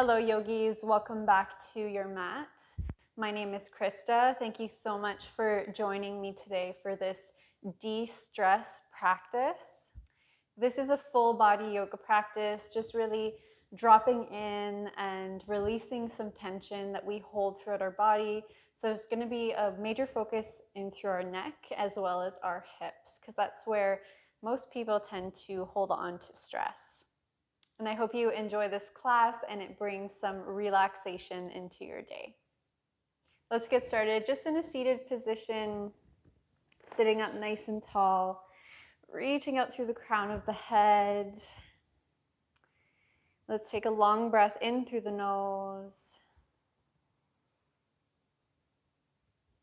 Hello yogis, welcome back to your mat. My name is Krista. Thank you so much for joining me today for this de-stress practice. This is a full body yoga practice, just really dropping in and releasing some tension that we hold throughout our body. So there's going to be a major focus in through our neck as well as our hips, because that's where most people tend to hold on to stress. And I hope you enjoy this class and it brings some relaxation into your day. Let's get started. Just in a seated position, sitting up nice and tall, reaching out through the crown of the head. Let's take a long breath in through the nose.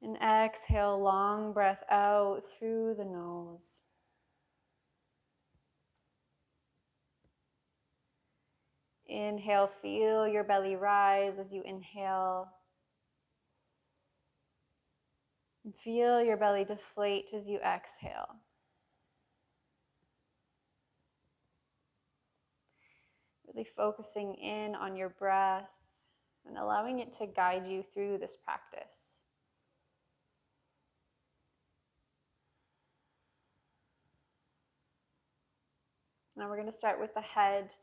And exhale, long breath out through the nose. Inhale, feel your belly rise as you inhale. And feel your belly deflate as you exhale. Really focusing in on your breath and allowing it to guide you through this practice. Now we're going to start with the head,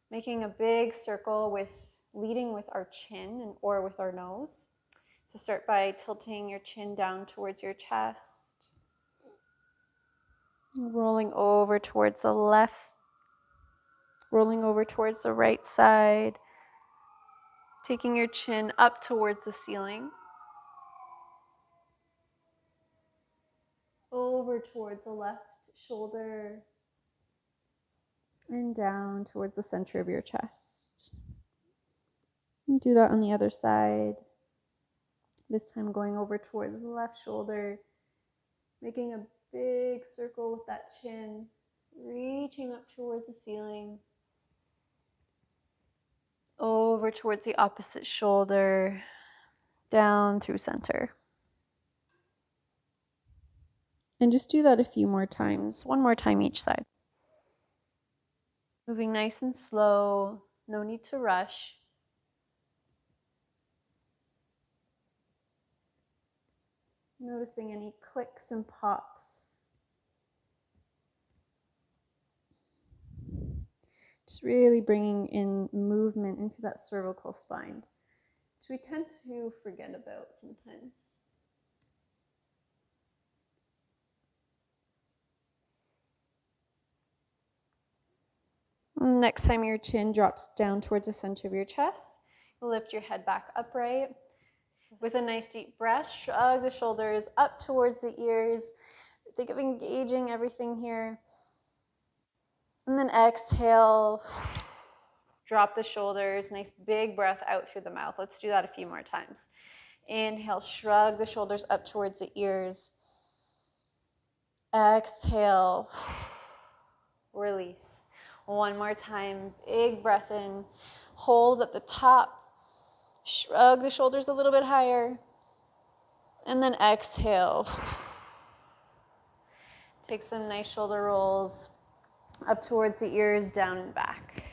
making a big circle leading with our chin or with our nose. So start by tilting your chin down towards your chest, rolling over towards the left, rolling over towards the right side, taking your chin up towards the ceiling, over towards the left shoulder, and down towards the center of your chest. And do that on the other side. This time going over towards the left shoulder, making a big circle with that chin, reaching up towards the ceiling, over towards the opposite shoulder, down through center. And just do that a few more times, one more time each side. Moving nice and slow, no need to rush. Noticing any clicks and pops. Just really bringing in movement into that cervical spine, which we tend to forget about sometimes. Next time your chin drops down towards the center of your chest, lift your head back upright. With a nice deep breath, shrug the shoulders up towards the ears. Think of engaging everything here. And then exhale, drop the shoulders, nice big breath out through the mouth. Let's do that a few more times. Inhale, shrug the shoulders up towards the ears. Exhale, release. One more time, big breath in, hold at the top, shrug the shoulders a little bit higher, and then exhale. Take some nice shoulder rolls up towards the ears, down and back.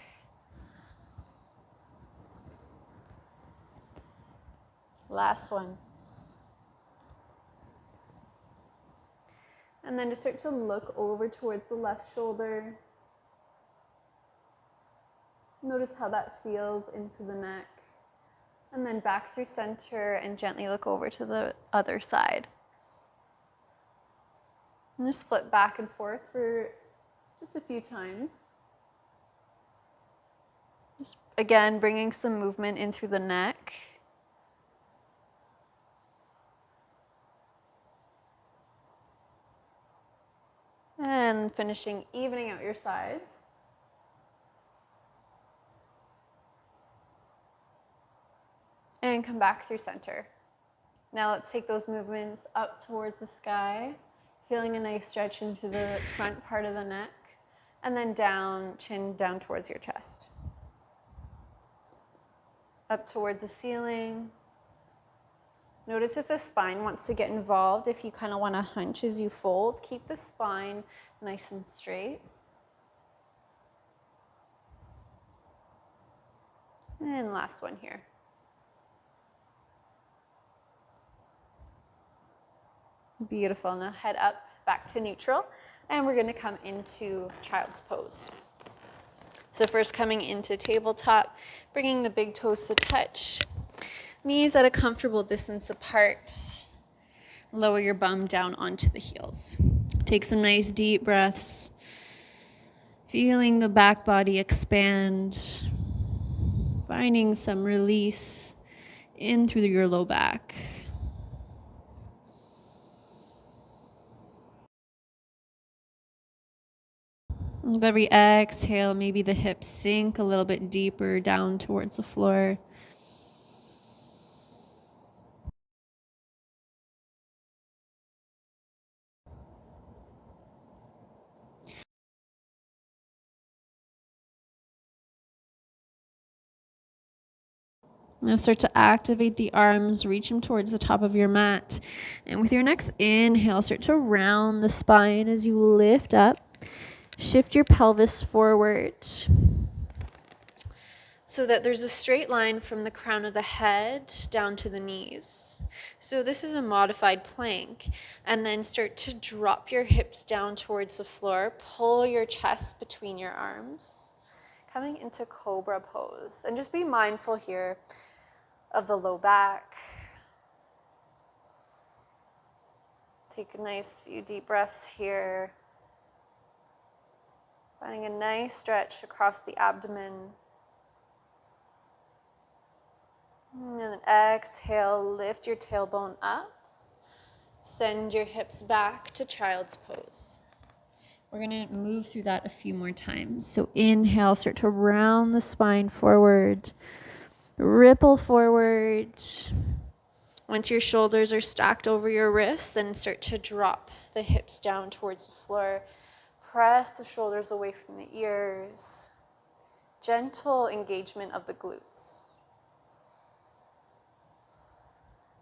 Last one. And then just start to look over towards the left shoulder. Notice how that feels into the neck. And then back through center and gently look over to the other side. And just flip back and forth for just a few times. Just again, bringing some movement in through the neck. And finishing, evening out your sides. And come back through center. Now let's take those movements up towards the sky, feeling a nice stretch into the front part of the neck, and then down, chin down towards your chest. Up towards the ceiling. Notice if the spine wants to get involved. If you kind of want to hunch as you fold, keep the spine nice and straight. And last one here. Beautiful. Now head up back to neutral, and we're going to come into child's pose. So first coming into tabletop, bringing the big toes to touch, knees at a comfortable distance apart. Lower your bum down onto the heels. Take some nice deep breaths, feeling the back body expand, finding some release in through your low back. With every exhale, maybe the hips sink a little bit deeper down towards the floor. Now start to activate the arms, reach them towards the top of your mat. And with your next inhale, start to round the spine as you lift up. Shift your pelvis forward so that there's a straight line from the crown of the head down to the knees. So this is a modified plank. And then start to drop your hips down towards the floor. Pull your chest between your arms. Coming into cobra pose. And just be mindful here of the low back. Take a nice few deep breaths here. Finding a nice stretch across the abdomen. And then exhale, lift your tailbone up. Send your hips back to child's pose. We're going to move through that a few more times. So inhale, start to round the spine forward. Ripple forward. Once your shoulders are stacked over your wrists, then start to drop the hips down towards the floor. Press the shoulders away from the ears. Gentle engagement of the glutes.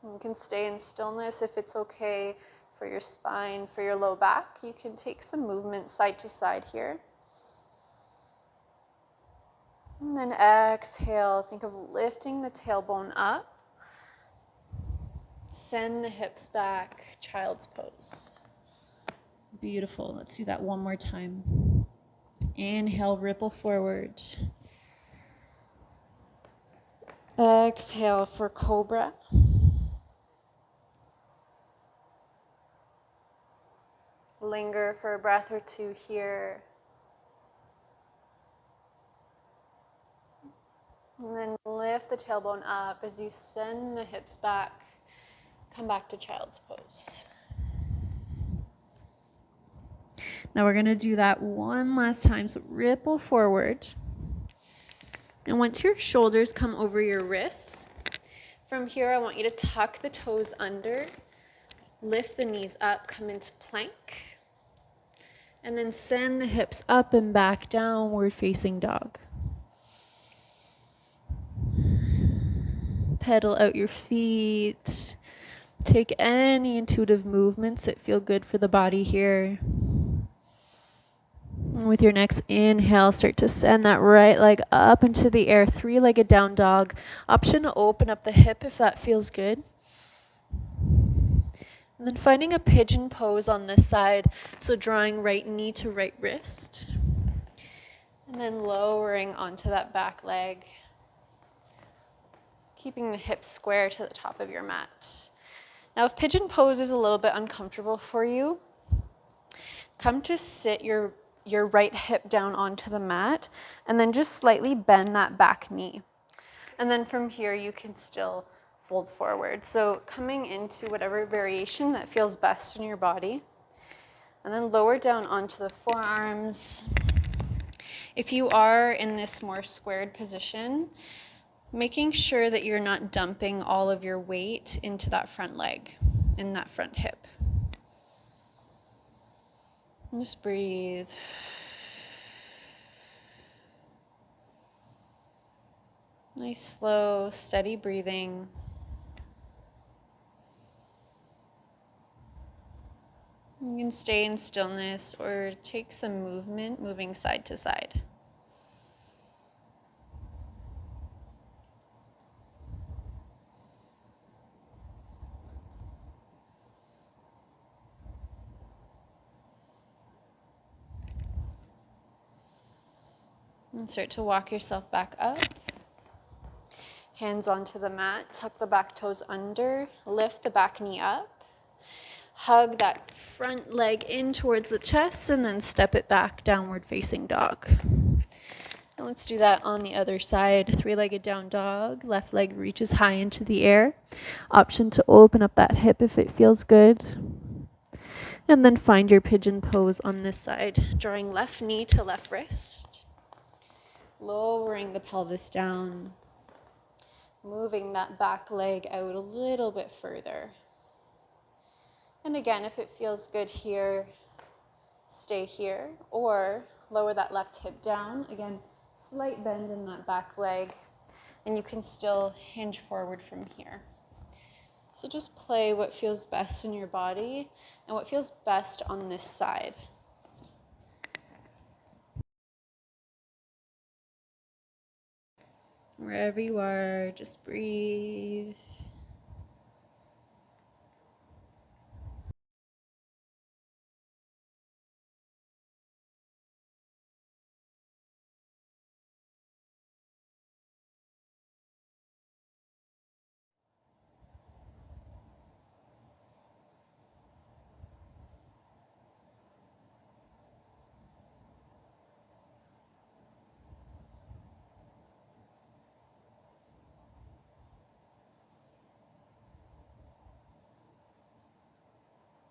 You can stay in stillness if it's okay for your spine, for your low back. You can take some movement side to side here. And then exhale, think of lifting the tailbone up. Send the hips back, child's pose. Beautiful. Let's do that one more time. Inhale, ripple forward. Exhale for cobra. Linger for a breath or two here. And then lift the tailbone up as you send the hips back. Come back to child's pose. Now we're going to do that one last time. So ripple forward. And once your shoulders come over your wrists, from here I want you to tuck the toes under, lift the knees up, come into plank, and then send the hips up and back, downward facing dog. Pedal out your feet. Take any intuitive movements that feel good for the body here. And with your next inhale, start to send that right leg up into the air, three-legged down dog. Option to open up the hip if that feels good. And then finding a pigeon pose on this side, so drawing right knee to right wrist. And then lowering onto that back leg. Keeping the hips square to the top of your mat. Now if pigeon pose is a little bit uncomfortable for you, come to sit your right hip down onto the mat and then just slightly bend that back knee. And then from here you can still fold forward. So coming into whatever variation that feels best in your body. And then lower down onto the forearms. If you are in this more squared position, making sure that you're not dumping all of your weight into that front leg, in that front hip. And just breathe. Nice, slow, steady breathing. You can stay in stillness or take some movement, moving side to side. And start to walk yourself back up. Hands onto the mat, tuck the back toes under, lift the back knee up. Hug that front leg in towards the chest and then step it back, downward facing dog. And let's do that on the other side. Three-legged down dog. Left leg reaches high into the air. Option to open up that hip if it feels good. And then find your pigeon pose on this side. Drawing left knee to left wrist. Lowering the pelvis down. Moving that back leg out a little bit further. And again, if it feels good here, stay here. Or lower that left hip down. Again, slight bend in that back leg, and you can still hinge forward from here. So just play what feels best in your body and what feels best on this side. Wherever you are, just breathe.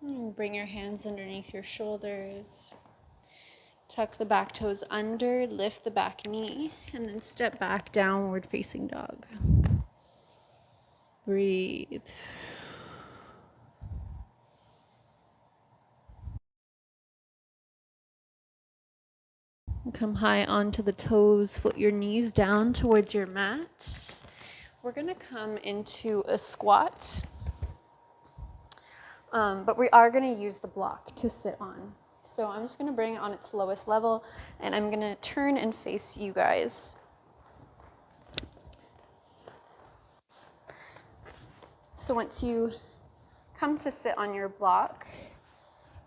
And bring your hands underneath your shoulders. Tuck the back toes under, lift the back knee, and then step back, downward facing dog. Breathe. Come high onto the toes, foot your knees down towards your mat. We're gonna come into a squat, but we are gonna use the block to sit on. So I'm just gonna bring it on its lowest level, and I'm gonna turn and face you guys. So once you come to sit on your block,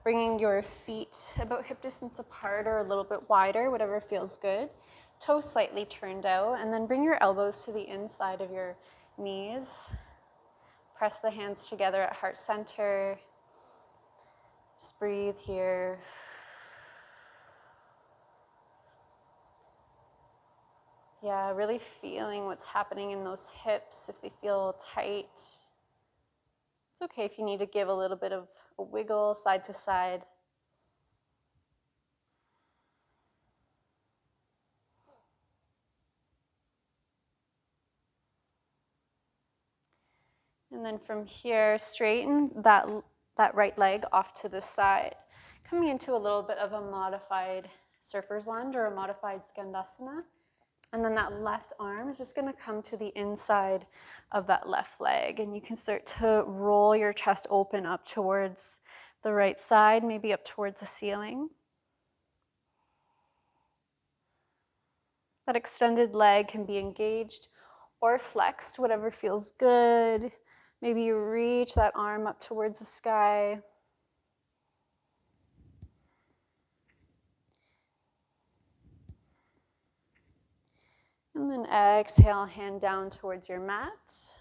bringing your feet about hip distance apart or a little bit wider, whatever feels good. Toes slightly turned out, and then bring your elbows to the inside of your knees. Press the hands together at heart center. Just breathe here. Yeah, really feeling what's happening in those hips, if they feel tight. It's okay if you need to give a little bit of a wiggle side to side. And then from here, straighten that right leg off to the side, coming into a little bit of a modified surfer's lunge or a modified skandasana. And then that left arm is just going to come to the inside of that left leg. And you can start to roll your chest open up towards the right side, maybe up towards the ceiling. That extended leg can be engaged or flexed, whatever feels good. Maybe you reach that arm up towards the sky. And then exhale, hand down towards your mat.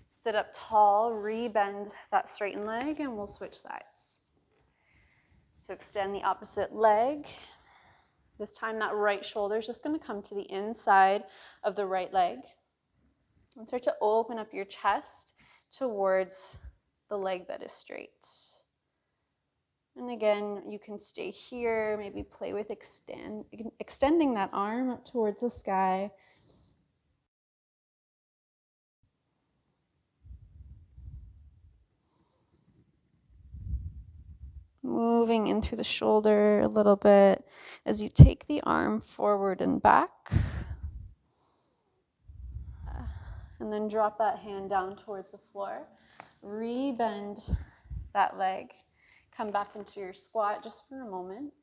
Sit up tall, rebend that straightened leg, and we'll switch sides. So extend the opposite leg. This time that right shoulder is just going to come to the inside of the right leg. And start to open up your chest towards the leg that is straight. And again, you can stay here, maybe play with extending that arm up towards the sky. Moving in through the shoulder a little bit as you take the arm forward and back. And then drop that hand down towards the floor. Rebend that leg. Come back into your squat just for a moment.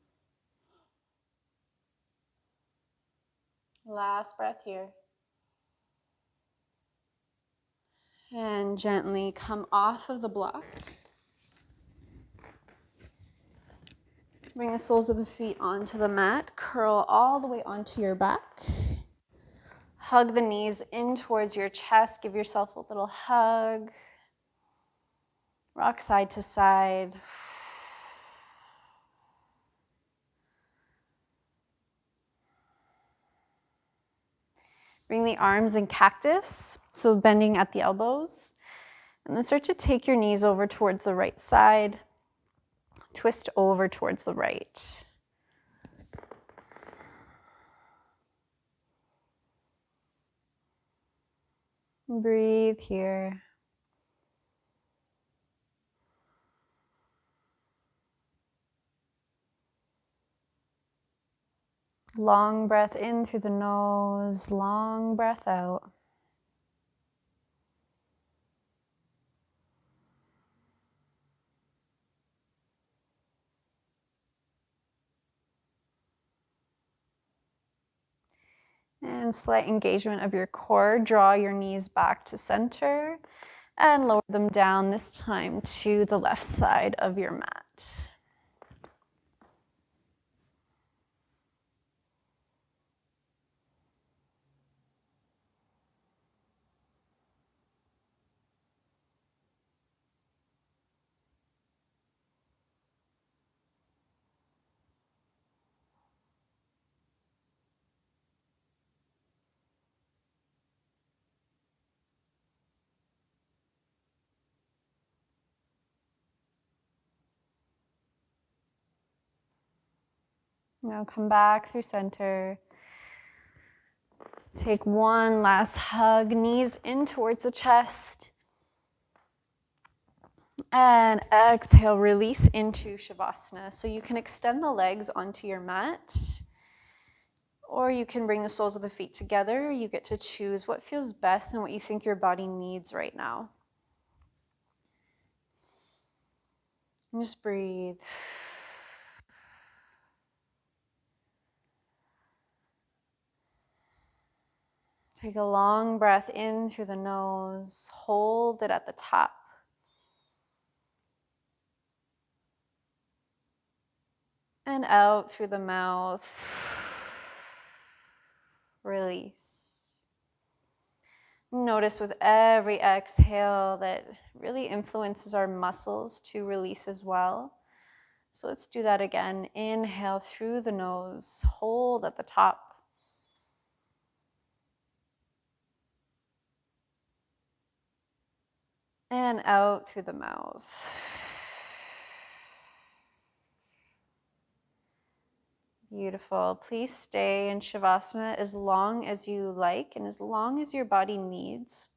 Last breath here. And gently come off of the block. Bring the soles of the feet onto the mat. Curl all the way onto your back. Hug the knees in towards your chest. Give yourself a little hug. Rock side to side. Bring the arms in cactus, so bending at the elbows. And then start to take your knees over towards the right side. Twist over towards the right. Breathe here. Long breath in through the nose, long breath out. And slight engagement of your core. Draw your knees back to center and lower them down, this time to the left side of your mat. Now come back through center. Take one last hug, knees in towards the chest. And exhale, release into Shavasana. So you can extend the legs onto your mat, or you can bring the soles of the feet together. You get to choose what feels best and what you think your body needs right now. And just breathe. Take a long breath in through the nose. Hold it at the top. And out through the mouth. Release. Notice with every exhale that really influences our muscles to release as well. So let's do that again. Inhale through the nose. Hold at the top. And out through the mouth. Beautiful. Please stay in Shavasana as long as you like and as long as your body needs.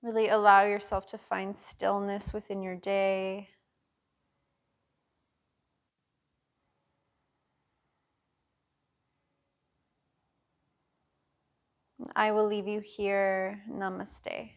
Really allow yourself to find stillness within your day. I will leave you here. Namaste.